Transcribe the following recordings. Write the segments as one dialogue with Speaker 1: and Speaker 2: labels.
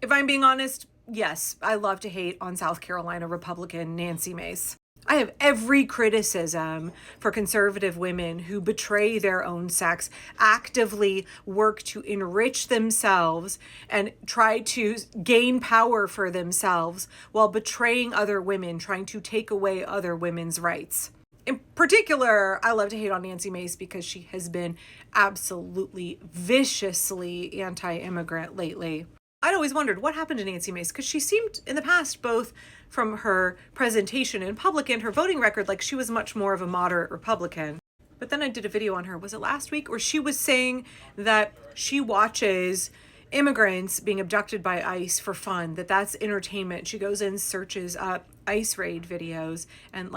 Speaker 1: If I'm being honest, yes, I love to hate on South Carolina Republican Nancy Mace. I have every criticism for conservative women who betray their own sex, actively work to enrich themselves and try to gain power for themselves while betraying other women, trying to take away other women's rights. In particular, I love to hate on Nancy Mace because she has been absolutely viciously anti-immigrant lately. I'd always wondered what happened to Nancy Mace because she seemed in the past, both from her presentation in public and her voting record, like she was much more of a moderate Republican. But then I did a video on her, was it last week? Where she was saying that she watches immigrants being abducted by ICE for fun, that that's entertainment. She goes in, searches up ICE raid videos, and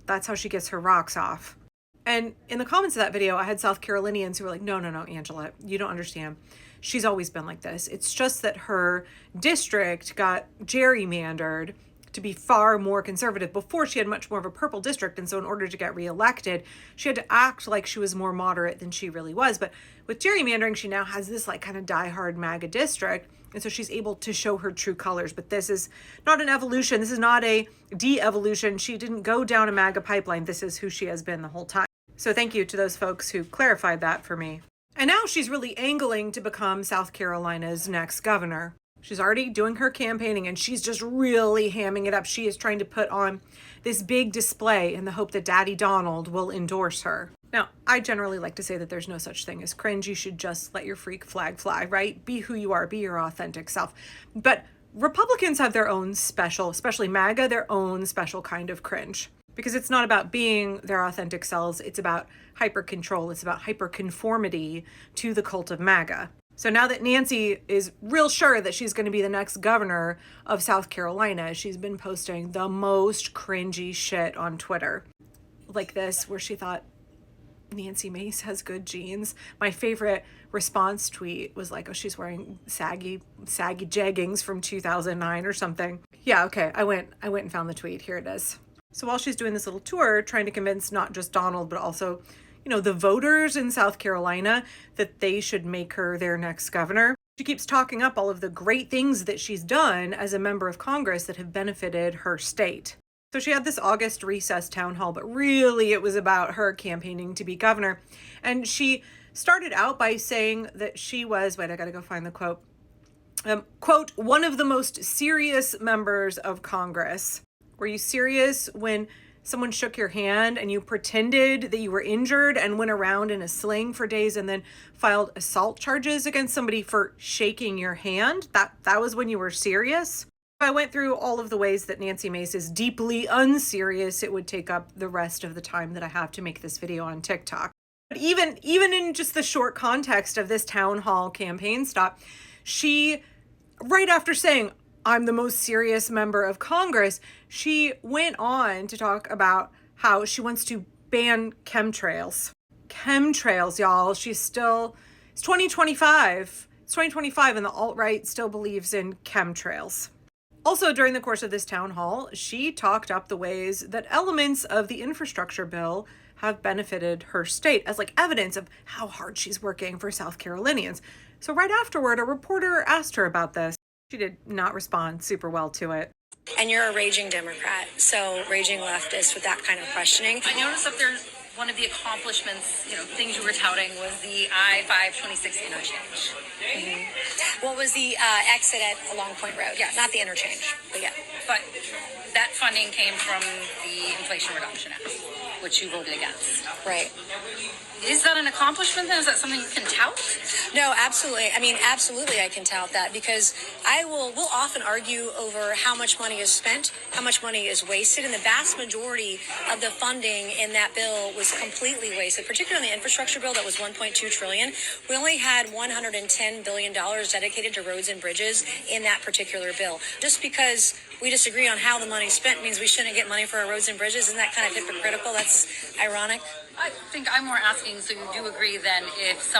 Speaker 1: that's how she gets her rocks off. And in the comments of that video, I had South Carolinians who were like, no, Angela, you don't understand. She's always been like this. It's just that her district got gerrymandered to be far more conservative. Before, she had much more of a purple district. And so in order to get reelected, she had to act like she was more moderate than she really was. But with gerrymandering, she now has this kind of diehard MAGA district. And so she's able to show her true colors. But this is not an evolution. This is not a de-evolution. She didn't go down a MAGA pipeline. This is who she has been the whole time. So thank you to those folks who clarified that for me. And now she's really angling to become South Carolina's next governor. She's already doing her campaigning and she's just really hamming it up. She is trying to put on this big display in the hope that Daddy Donald will endorse her. Now, I generally like to say that there's no such thing as cringe. You should just let your freak flag fly, right? Be who you are, be your authentic self. But Republicans have their own special, especially MAGA, their own special kind of cringe. Because it's not about being their authentic selves, it's about hyper control, it's about hyper conformity to the cult of MAGA. So now that Nancy is real sure that she's going to be the next governor of South Carolina, she's been posting the most cringy shit on Twitter. Like this, where she thought Nancy Mace has good genes. My favorite response tweet was like, oh, she's wearing saggy jeggings from 2009 or something. Yeah, okay, I went and found the tweet. Here it is. So while she's doing this little tour, trying to convince not just Donald, but also, the voters in South Carolina that they should make her their next governor, she keeps talking up all of the great things that she's done as a member of Congress that have benefited her state. So she had this August recess town hall, but really it was about her campaigning to be governor. And she started out by saying that she was, I gotta go find the quote, quote, one of the most serious members of Congress. Were you serious when someone shook your hand and you pretended that you were injured and went around in a sling for days and then filed assault charges against somebody for shaking your hand? That was when you were serious? If I went through all of the ways that Nancy Mace is deeply unserious, it would take up the rest of the time that I have to make this video on TikTok. But even in just the short context of this town hall campaign stop, she, right after saying, I'm the most serious member of Congress, she went on to talk about how she wants to ban chemtrails. Chemtrails, y'all. It's 2025. It's 2025 and the alt-right still believes in chemtrails. Also, during the course of this town hall, she talked up the ways that elements of the infrastructure bill have benefited her state as evidence of how hard she's working for South Carolinians. So right afterward, a reporter asked her about this. She did not respond super well to it.
Speaker 2: And you're a raging Democrat, so raging leftist with that kind of questioning.
Speaker 3: I noticed that there's one of the accomplishments, things you were touting was the I-526 interchange.
Speaker 2: Mm-hmm. What was the exit at Long Point Road?
Speaker 3: Yes.
Speaker 2: Not the interchange, but yeah.
Speaker 3: But that funding came from the Inflation Reduction Act, which you voted against.
Speaker 2: Right.
Speaker 3: Is that an accomplishment then? Is that something you can tout?
Speaker 2: No, absolutely. Absolutely I can tout that because we'll often argue over how much money is spent, how much money is wasted, and the vast majority of the funding in that bill was completely wasted, particularly in the infrastructure bill that was $1.2 trillion. We only had $110 billion dedicated to roads and bridges in that particular bill. Just because we disagree on how the money's spent means we shouldn't get money for our roads and bridges. Isn't that kind of hypocritical? That's ironic.
Speaker 3: I think I'm more asking, so you do agree then if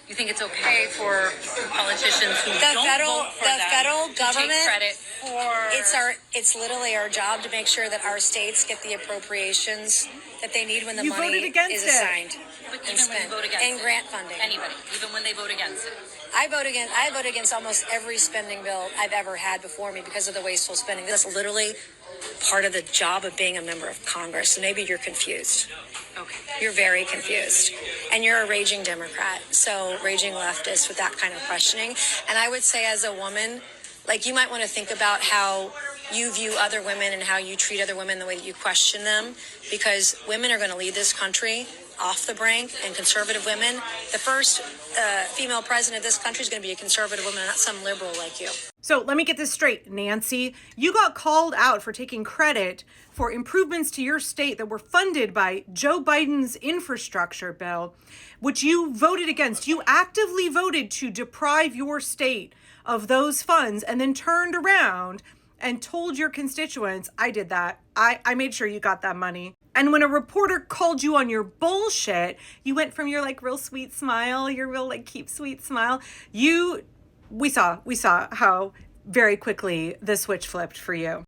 Speaker 3: you think it's okay for politicians who don't vote for them
Speaker 2: federal
Speaker 3: to
Speaker 2: government
Speaker 3: take credit
Speaker 2: It's literally our job to make sure that our states get the appropriations that they need when the
Speaker 1: You
Speaker 2: money
Speaker 1: voted against
Speaker 2: is
Speaker 1: it.
Speaker 2: assigned
Speaker 3: But
Speaker 2: and
Speaker 3: even when you
Speaker 2: spent,
Speaker 3: vote against
Speaker 2: and
Speaker 3: it,
Speaker 2: grant funding.
Speaker 3: anybody, even when they vote against it.
Speaker 2: I vote against almost every spending bill I've ever had before me because of the wasteful spending. That's literally part of the job of being a member of Congress. So maybe you're confused.
Speaker 3: Okay.
Speaker 2: You're very confused. And you're a raging Democrat, so raging leftist with that kind of questioning. And I would say as a woman, like, you might want to think about how you view other women and how you treat other women, the way that you question them, because women are going to lead this country off the brink, and conservative women. The first female president of this country is going to be a conservative woman, not some liberal like you.
Speaker 1: So let me get this straight, Nancy. You got called out for taking credit for improvements to your state that were funded by Joe Biden's infrastructure bill, which you voted against. You actively voted to deprive your state of those funds and then turned around and told your constituents, I did that. I made sure you got that money. And when a reporter called you on your bullshit, you went from your like real sweet smile, your real like keep sweet smile. We saw how very quickly the switch flipped for you.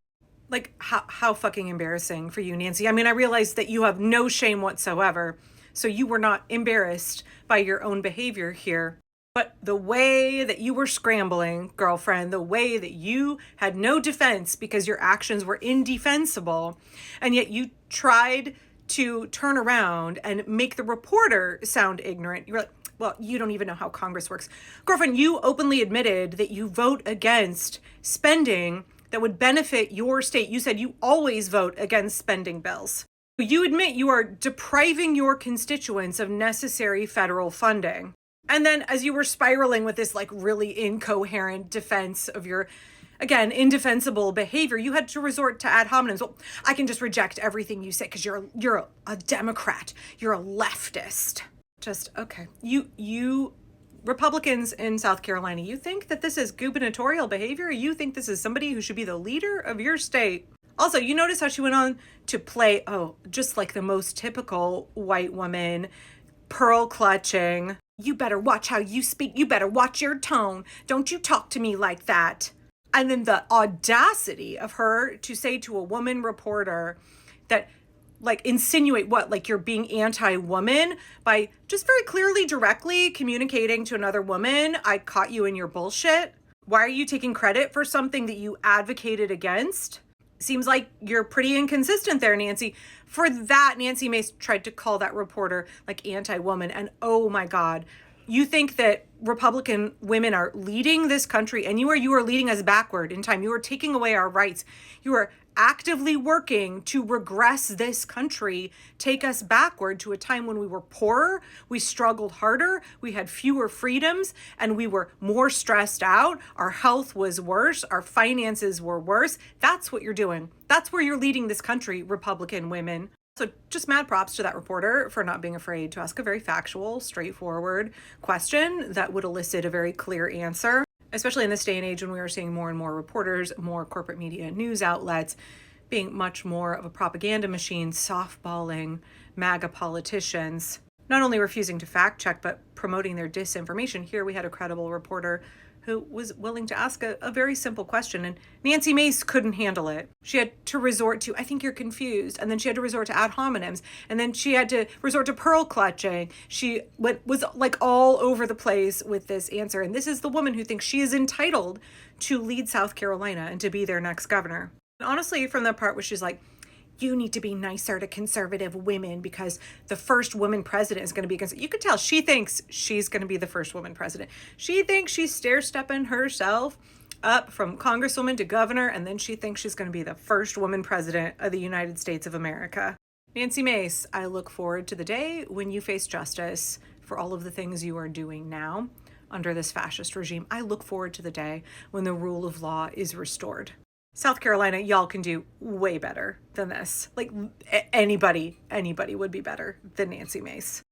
Speaker 1: Like how fucking embarrassing for you, Nancy. I mean, I realized that you have no shame whatsoever. So you were not embarrassed by your own behavior here. But the way that you were scrambling, girlfriend, the way that you had no defense because your actions were indefensible, and yet you tried to turn around and make the reporter sound ignorant. You were like, well, you don't even know how Congress works. Girlfriend, you openly admitted that you vote against spending that would benefit your state. You said you always vote against spending bills. You admit you are depriving your constituents of necessary federal funding. And then as you were spiraling with this like really incoherent defense of your, again, indefensible behavior, you had to resort to ad hominems. Well, I can just reject everything you say because you're a Democrat. You're a leftist. Just, okay. You Republicans in South Carolina, you think that this is gubernatorial behavior? You think this is somebody who should be the leader of your state? Also, you notice how she went on to play, just like the most typical white woman, pearl clutching. You better watch how you speak. You better watch your tone. Don't you talk to me like that. And then the audacity of her to say to a woman reporter that, like, insinuate what, like you're being anti-woman by just very clearly, directly communicating to another woman, I caught you in your bullshit. Why are you taking credit for something that you advocated against? Seems like you're pretty inconsistent there, Nancy. For that, Nancy Mace tried to call that reporter like anti-woman. And oh my God, you think that Republican women are leading this country, and you are leading us backward in time. You are taking away our rights. You are actively working to regress this country, take us backward to a time when we were poorer, we struggled harder, we had fewer freedoms, and we were more stressed out. Our health was worse, our finances were worse. That's what you're doing. That's where you're leading this country, Republican women. So just mad props to that reporter for not being afraid to ask a very factual, straightforward question that would elicit a very clear answer, especially in this day and age when we are seeing more and more reporters, more corporate media news outlets being much more of a propaganda machine, softballing MAGA politicians, not only refusing to fact check, but promoting their disinformation. Here we had a credible reporter who was willing to ask a very simple question, and Nancy Mace couldn't handle it. She had to resort to, I think you're confused, and then she had to resort to ad hominems, and then she had to resort to pearl clutching. She was like all over the place with this answer, and this is the woman who thinks she is entitled to lead South Carolina and to be their next governor. And honestly, from the part where she's like, you need to be nicer to conservative women because the first woman president is going to be against it. You can tell she thinks she's going to be the first woman president. She thinks she's stair-stepping herself up from congresswoman to governor, and then she thinks she's going to be the first woman president of the United States of America. Nancy Mace, I look forward to the day when you face justice for all of the things you are doing now under this fascist regime. I look forward to the day when the rule of law is restored. South Carolina, y'all can do way better than this. Like anybody would be better than Nancy Mace.